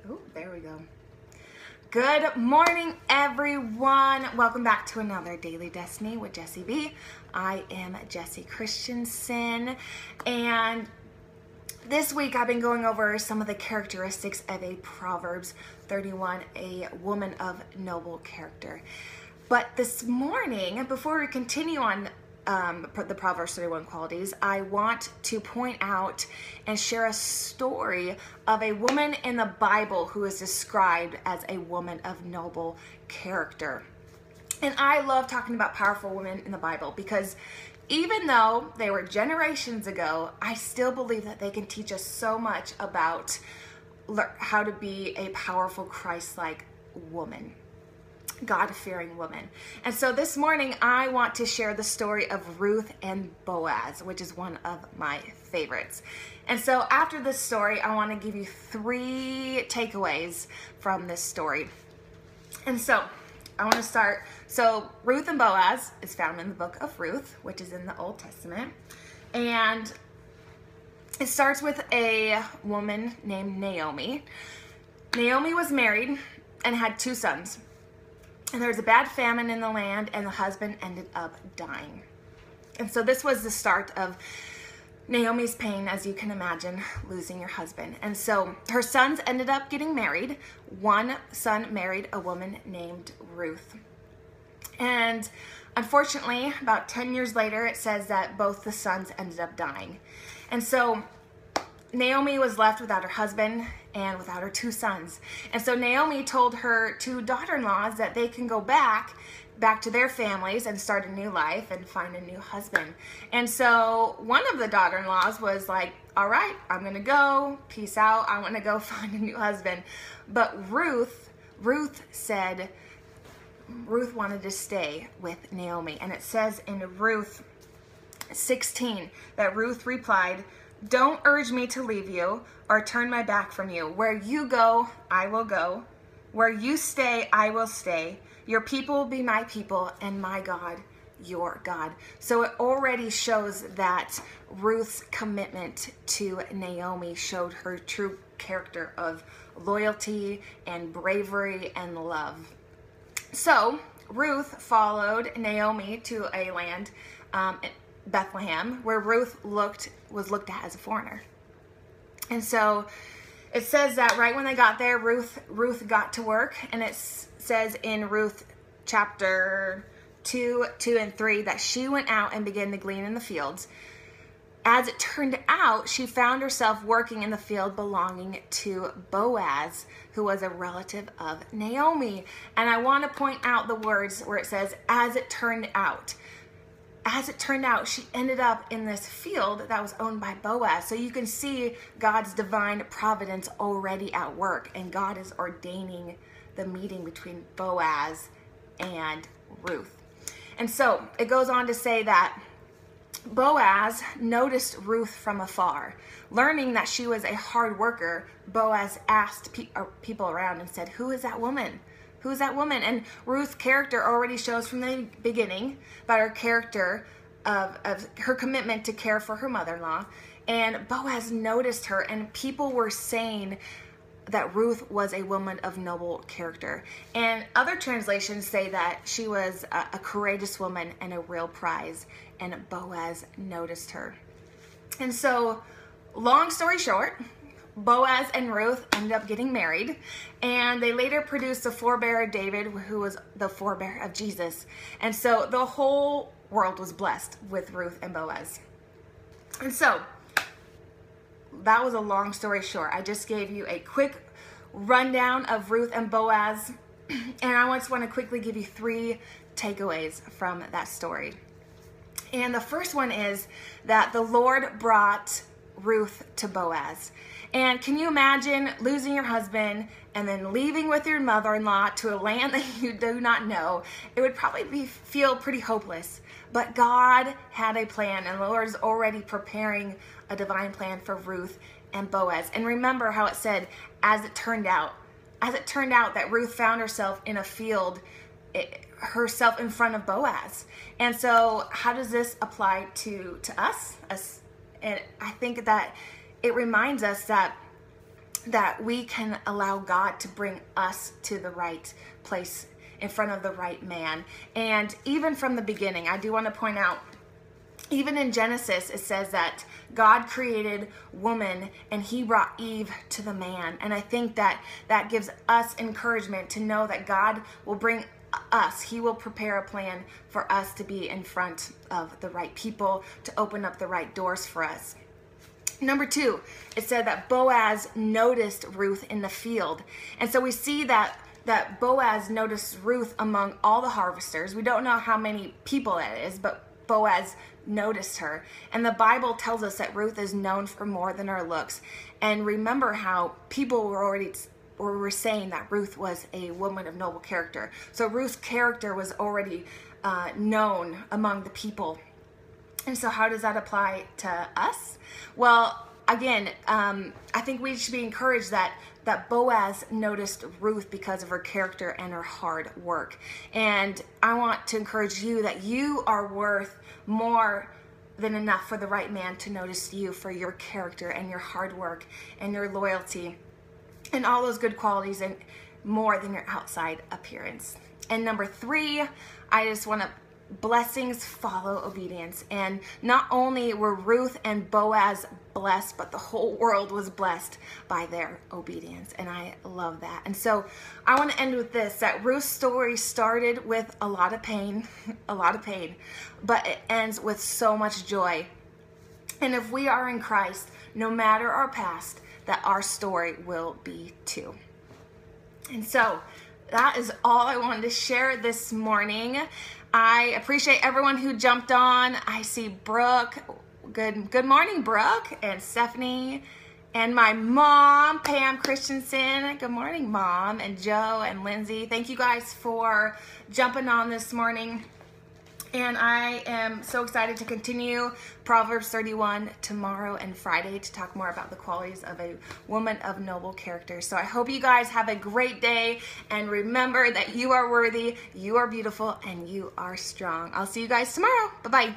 Oh, there we go. Good morning, everyone. Welcome back to another Daily Destiny with Jessie B. I am Jessie Christensen, and this week I've been going over some of the characteristics of a Proverbs 31, a woman of noble character. But this morning, before we continue on the Proverbs 31 qualities, I want to point out and share a story of a woman in the Bible who is described as a woman of noble character. And I love talking about powerful women in the Bible because even though they were generations ago, I still believe that they can teach us so much about how to be a powerful Christ-like woman. God-fearing woman. And so this morning I want to share the story of Ruth and Boaz, which is one of my favorites. And so after this story, I want to give you 3 takeaways from this story. And so I want to start. So Ruth and Boaz is found in the book of Ruth, which is in the Old Testament. And it starts with a woman named Naomi. Naomi was married and had 2 sons. And there was a bad famine in the land, and the husband ended up dying. And so this was the start of Naomi's pain, as you can imagine, losing your husband. And so her sons ended up getting married. One son married a woman named Ruth. And unfortunately, about 10 years later, it says that both the sons ended up dying. And so Naomi was left without her husband and without her 2 sons. And so Naomi told her 2 daughter-in-laws that they can go back to their families and start a new life and find a new husband. And so one of the daughter-in-laws was like, all right, I'm going to go. Peace out. I want to go find a new husband. But Ruth wanted to stay with Naomi. And it says in Ruth 16 that Ruth replied, "Don't urge me to leave you or turn my back from you. Where you go, I will go. Where you stay, I will stay. Your people will be my people, and my God, your God." So it already shows that Ruth's commitment to Naomi showed her true character of loyalty and bravery and love. So Ruth followed Naomi to a land, Bethlehem, where Ruth was looked at as a foreigner. And so it says that right when they got there, Ruth got to work, and it says in Ruth chapter 2 and 3 that she went out and began to glean in the fields. As it turned out, she found herself working in the field belonging to Boaz, who was a relative of Naomi. And I want to point out the words where it says, as it turned out. As it turned out, she ended up in this field that was owned by Boaz. So you can see God's divine providence already at work, and God is ordaining the meeting between Boaz and Ruth. And so it goes on to say that Boaz noticed Ruth from afar. Learning that she was a hard worker, Boaz asked people around and said, "Who is that woman? Who's that woman?" And Ruth's character already shows from the beginning about her character of her commitment to care for her mother-in-law. And Boaz noticed her, and people were saying that Ruth was a woman of noble character. And other translations say that she was a courageous woman and a real prize, and Boaz noticed her. And so, long story short, Boaz and Ruth ended up getting married, and they later produced the forebearer of David, who was the forebearer of Jesus. And so the whole world was blessed with Ruth and Boaz. And so that was a long story short. I just gave you a quick rundown of Ruth and Boaz, and I just want to quickly give you 3 takeaways from that story. And the first one is that the Lord brought Ruth to Boaz. And can you imagine losing your husband and then leaving with your mother-in-law to a land that you do not know? It would probably feel pretty hopeless. But God had a plan, and the Lord is already preparing a divine plan for Ruth and Boaz. And remember how it said, as it turned out that Ruth found herself in a field, herself in front of Boaz. And so how does this apply to us? And I think that it reminds us that that we can allow God to bring us to the right place in front of the right man. And even from the beginning, I do want to point out, even in Genesis, it says that God created woman and he brought Eve to the man. And I think that that gives us encouragement to know that God will bring us, he will prepare a plan for us to be in front of the right people, to open up the right doors for us. Number 2, it said that Boaz noticed Ruth in the field. And so we see that Boaz noticed Ruth among all the harvesters. We don't know how many people that is, but Boaz noticed her. And the Bible tells us that Ruth is known for more than her looks. And remember how people were saying that Ruth was a woman of noble character. So Ruth's character was already known among the people. And so how does that apply to us? Well, again, I think we should be encouraged that Boaz noticed Ruth because of her character and her hard work. And I want to encourage you that you are worth more than enough for the right man to notice you for your character and your hard work and your loyalty and all those good qualities, and more than your outside appearance. And number 3, I just want to, blessings follow obedience. And not only were Ruth and Boaz blessed, but the whole world was blessed by their obedience. And I love that. And so I want to end with this, that Ruth's story started with a lot of pain, but it ends with so much joy. And if we are in Christ, no matter our past, that our story will be too. And so that is all I wanted to share this morning. I appreciate everyone who jumped on. I see Brooke. Good morning, Brooke, and Stephanie, and my mom, Pam Christensen. Good morning, Mom, and Joe and Lindsay. Thank you guys for jumping on this morning. And I am so excited to continue Proverbs 31 tomorrow and Friday to talk more about the qualities of a woman of noble character. So I hope you guys have a great day, and remember that you are worthy, you are beautiful, and you are strong. I'll see you guys tomorrow. Bye-bye.